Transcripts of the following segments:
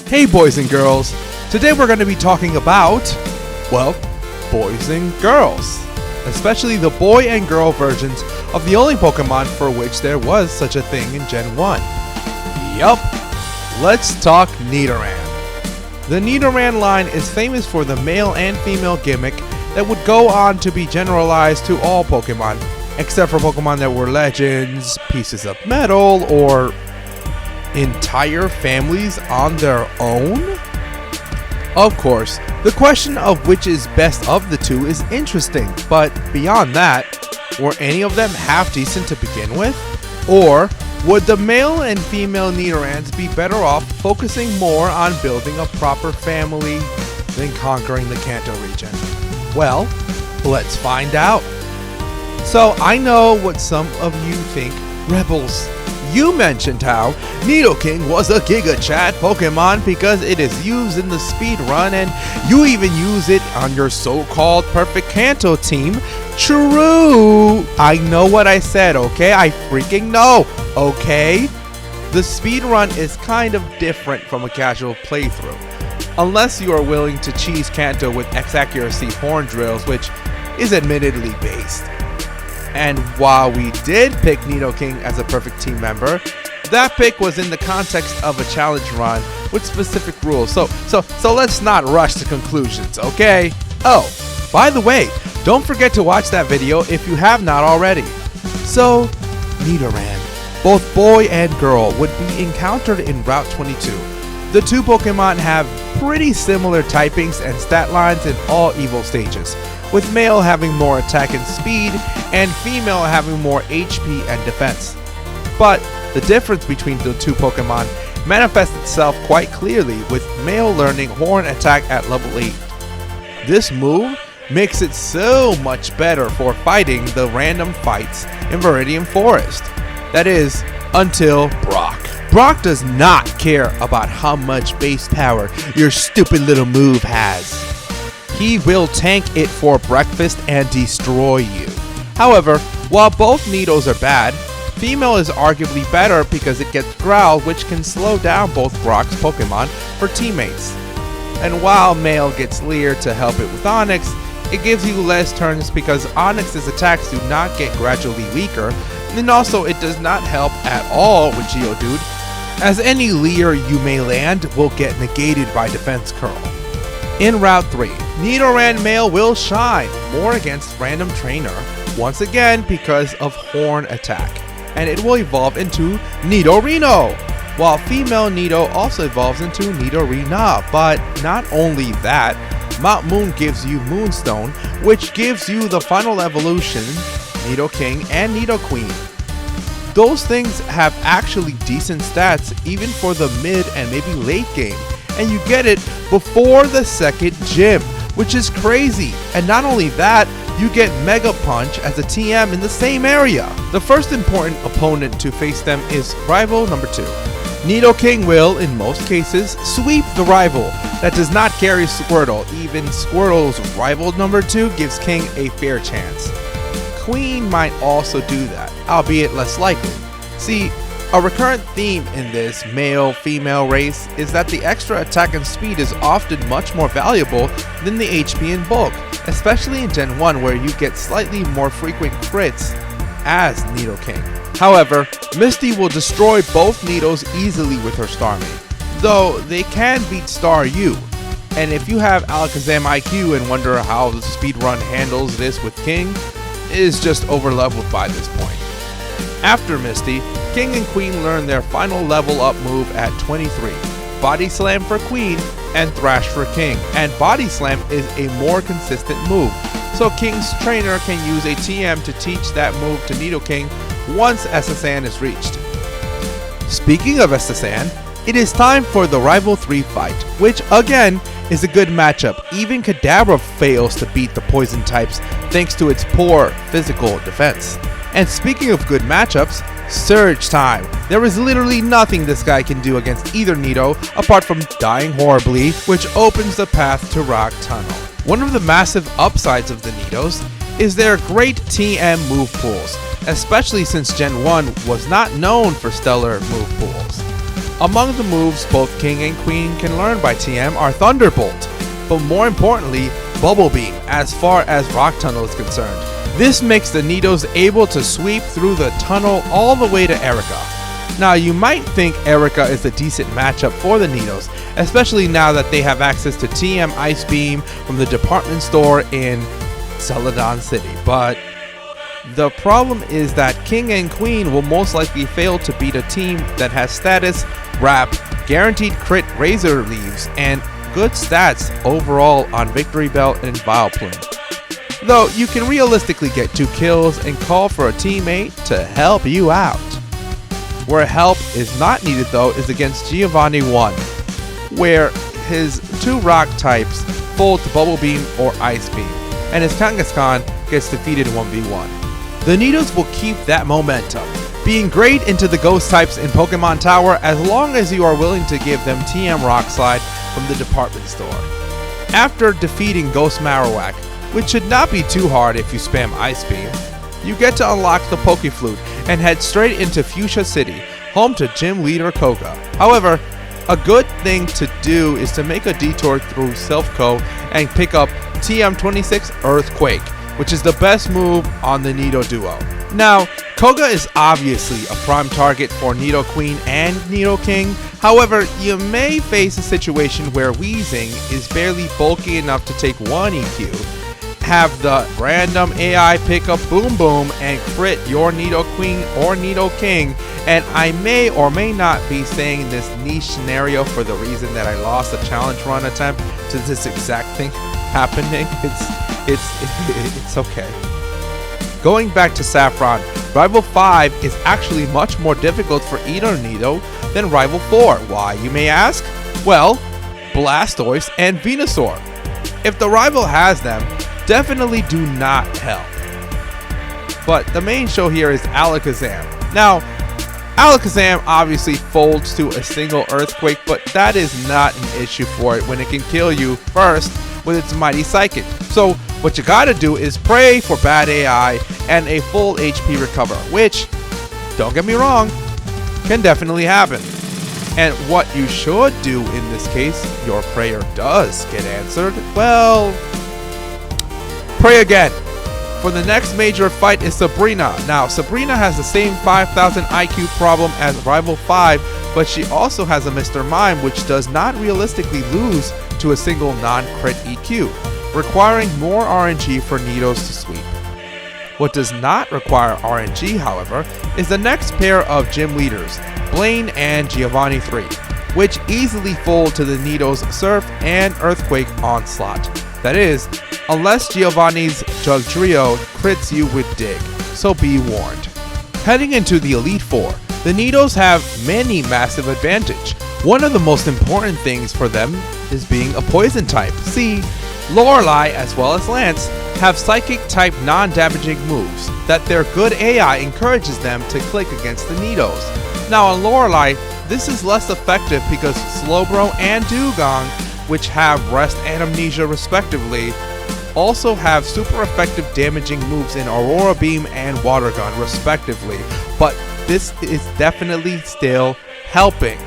Hey boys and girls, today we're going to be talking about, well, boys and girls. Especially the boy and girl versions of the only Pokemon for which there was such a thing in Gen 1. Yup, let's talk Nidoran. The Nidoran line is famous for the male and female gimmick that would go on to be generalized to all Pokemon, except for Pokemon that were legends, pieces of metal, or entire families on their own? Of course, the question of which is best of the two is interesting, but beyond that, were any of them half decent to begin with? Or would the male and female Nidorans be better off focusing more on building a proper family than conquering the Kanto region? Well, let's find out. So I know what some of you think, Rebels. You mentioned how Nidoking was a Giga Chat Pokemon because it is used in the speed run and you even use it on your so-called perfect Kanto team. True! I know what I said, okay? I freaking know, okay? The speed run is kind of different from a casual playthrough, unless you are willing to cheese Kanto with X-accuracy horn drills, which is admittedly based. And while we did pick Nidoking as a perfect team member, that pick was in the context of a challenge run with specific rules. So let's not rush to conclusions, okay? Oh, by the way, don't forget to watch that video if you have not already. So, Nidoran, both boy and girl, would be encountered in Route 22. The two Pokemon have pretty similar typings and stat lines in all Evo stages, with male having more attack and speed, and female having more HP and defense. But the difference between the two Pokemon manifests itself quite clearly, with male learning Horn Attack at level 8. This move makes it so much better for fighting the random fights in Viridian Forest. That is, until Brock. Brock does not care about how much base power your stupid little move has. He will tank it for breakfast and destroy you. However, while both Nidos are bad, female is arguably better because it gets Growl, which can slow down both Brock's Pokemon for teammates. And while male gets Leer to help it with Onix, it gives you less turns because Onix's attacks do not get gradually weaker, and also it does not help at all with Geodude, as any Leer you may land will get negated by Defense Curl. In Route 3, Nidoran male will shine more against random trainer, once again because of Horn Attack, and it will evolve into Nidorino, while female Nido also evolves into Nidorina. But not only that, Mount Moon gives you Moonstone, which gives you the final evolution, Nidoking and Nidoqueen. Those things have actually decent stats even for the mid and maybe late game, and you get it before the second gym, which is crazy. And not only that, you get Mega Punch as a TM in the same area. The first important opponent to face them is rival number 2. Nidoking will, in most cases, sweep the rival that does not carry Squirtle. Even Squirtle's rival number 2 gives King a fair chance. Queen might also do that, albeit less likely. See, a recurrent theme in this male-female race is that the extra attack and speed is often much more valuable than the HP in bulk, especially in Gen 1 where you get slightly more frequent crits as Nidoking. However, Misty will destroy both Nidos easily with her Starmie, though they can beat Star U. And if you have Alakazam IQ and wonder how the speedrun handles this with King, it is just overleveled by this point. After Misty, King and Queen learn their final level up move at 23, Body Slam for Queen and Thrash for King, and Body Slam is a more consistent move, so King's trainer can use a TM to teach that move to Nidoking once SSN is reached. Speaking of SSN, it is time for the Rival 3 fight, which again is a good matchup. Even Kadabra fails to beat the poison types thanks to its poor physical defense. And speaking of good matchups, Surge time. There is literally nothing this guy can do against either Nido apart from dying horribly, which opens the path to Rock Tunnel. One of the massive upsides of the Nidos is their great TM move pools, especially since Gen 1 was not known for stellar move pools. Among the moves both King and Queen can learn by TM are Thunderbolt, but more importantly, Bubble Beam as far as Rock Tunnel is concerned. This makes the Nidos able to sweep through the tunnel all the way to Erica. Now you might think Erica is a decent matchup for the Nidos, especially now that they have access to TM Ice Beam from the department store in Celadon City, but the problem is that King and Queen will most likely fail to beat a team that has status, wrap, guaranteed crit razor leaves, and good stats overall on Victory Belt and Vileplume. Though you can realistically get 2 kills and call for a teammate to help you out. Where help is not needed though is against Giovanni 1, where his 2 rock types fold to Bubble Beam or Ice Beam, and his Kangaskhan gets defeated 1v1. The Nidos will keep that momentum, being great into the ghost types in Pokemon Tower as long as you are willing to give them TM Rock Slide from the department store. After defeating Ghost Marowak, which should not be too hard if you spam Ice Beam, you get to unlock the Pokeflute and head straight into Fuchsia City, home to Gym Leader Koga. However, a good thing to do is to make a detour through Silphco and pick up TM26 Earthquake, which is the best move on the Nido duo. Now, Koga is obviously a prime target for Nidoqueen and Nidoking. However, you may face a situation where Weezing is barely bulky enough to take 1 EQ, have the random AI pick up Boom Boom and crit your Nidoqueen or Nidoking, and I may or may not be saying this niche scenario for the reason that I lost a challenge run attempt to this exact thing happening. It's okay. Going back to Saffron, Rival 5 is actually much more difficult for either Nido than Rival 4. Why, you may ask? Well, Blastoise and Venusaur. If the rival has them, definitely do not help. But the main show here is Alakazam. Now, Alakazam obviously folds to a single Earthquake, but that is not an issue for it when it can kill you first with its Mighty Psychic. So what you gotta do is pray for bad AI and a full HP recover, which, don't get me wrong, can definitely happen. And what you should do in this case, your prayer does get answered, well, pray again. For the next major fight is Sabrina. Now, Sabrina has the same 5,000 IQ problem as Rival 5, but she also has a Mr. Mime which does not realistically lose to a single non-crit EQ, requiring more RNG for Nidos to sweep. What does not require RNG, however, is the next pair of gym leaders, Blaine and Giovanni 3, which easily fold to the Nidos Surf and Earthquake Onslaught. That is, unless Giovanni's Jugtrio crits you with Dig, so be warned. Heading into the Elite Four, the Nidos have many massive advantage. One of the most important things for them is being a poison type. See, Lorelei as well as Lance have psychic type non-damaging moves that their good AI encourages them to click against the Nidos. Now on Lorelei, this is less effective because Slowbro and Dugong, which have Rest and Amnesia respectively, also have super effective damaging moves in Aurora Beam and Water Gun respectively, but this is definitely still helping.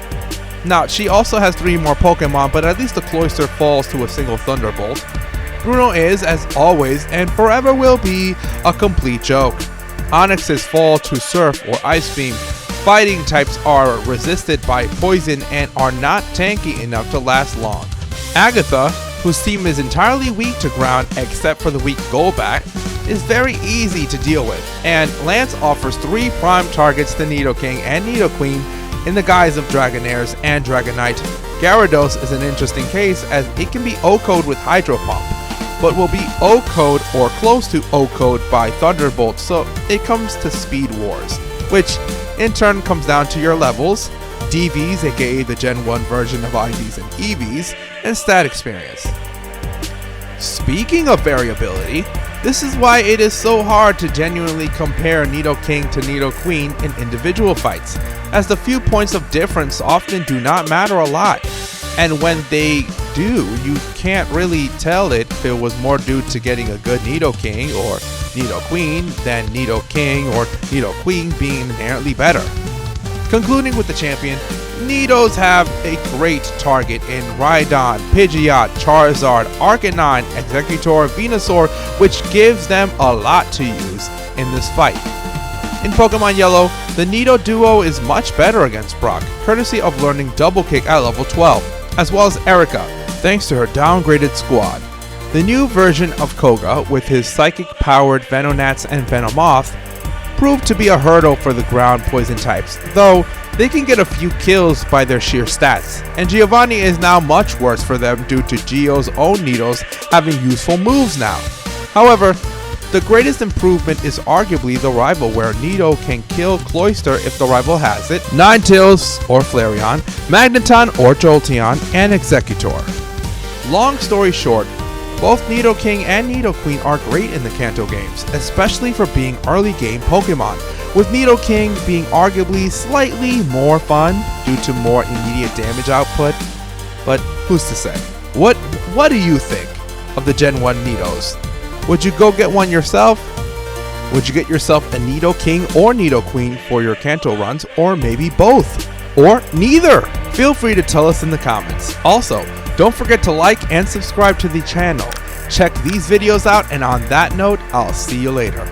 Now, she also has 3 more Pokemon, but at least the Cloyster falls to a single Thunderbolt. Bruno is, as always, and forever will be, a complete joke. Onyx's fall to Surf or Ice Beam. Fighting types are resisted by Poison and are not tanky enough to last long. Agatha, whose team is entirely weak to ground except for the weak Golbat, is very easy to deal with, and Lance offers 3 prime targets to Nidoking and Nidoqueen in the guise of Dragonairs and Dragonite. Gyarados is an interesting case as it can be O-code with Hydro Pump, but will be O-code or close to O-code by Thunderbolt, so it comes to Speed Wars, which in turn comes down to your levels, DVs, aka the Gen 1 version of IVs and EVs, and stat experience. Speaking of variability, this is why it is so hard to genuinely compare Nidoking to Nidoqueen in individual fights, as the few points of difference often do not matter a lot, and when they do, you can't really tell if it was more due to getting a good Nidoking or Nidoqueen than Nidoking or Nidoqueen being inherently better. Concluding with the champion, Nidos have a great target in Rhydon, Pidgeot, Charizard, Arcanine, Exeggutor, Venusaur, which gives them a lot to use in this fight. In Pokemon Yellow, the Nido duo is much better against Brock, courtesy of learning Double Kick at level 12, as well as Erica, thanks to her downgraded squad. The new version of Koga, with his psychic-powered Venonats and Venomoth, proved to be a hurdle for the ground poison types, though they can get a few kills by their sheer stats, and Giovanni is now much worse for them due to Gio's own Nidos having useful moves now. However, the greatest improvement is arguably the rival, where Nido can kill Cloyster if the rival has it, Ninetales or Flareon, Magneton or Jolteon, and Exeggutor. Long story short, both Nidoking and Nidoqueen are great in the Kanto games, especially for being early game Pokemon, with Nidoking being arguably slightly more fun due to more immediate damage output. But who's to say? What do you think of the Gen 1 Nidos? Would you go get one yourself? Would you get yourself a Nidoking or Nidoqueen for your Kanto runs, or maybe both? Or neither? Feel free to tell us in the comments. Also, don't forget to like and subscribe to the channel. Check these videos out, and on that note, I'll see you later.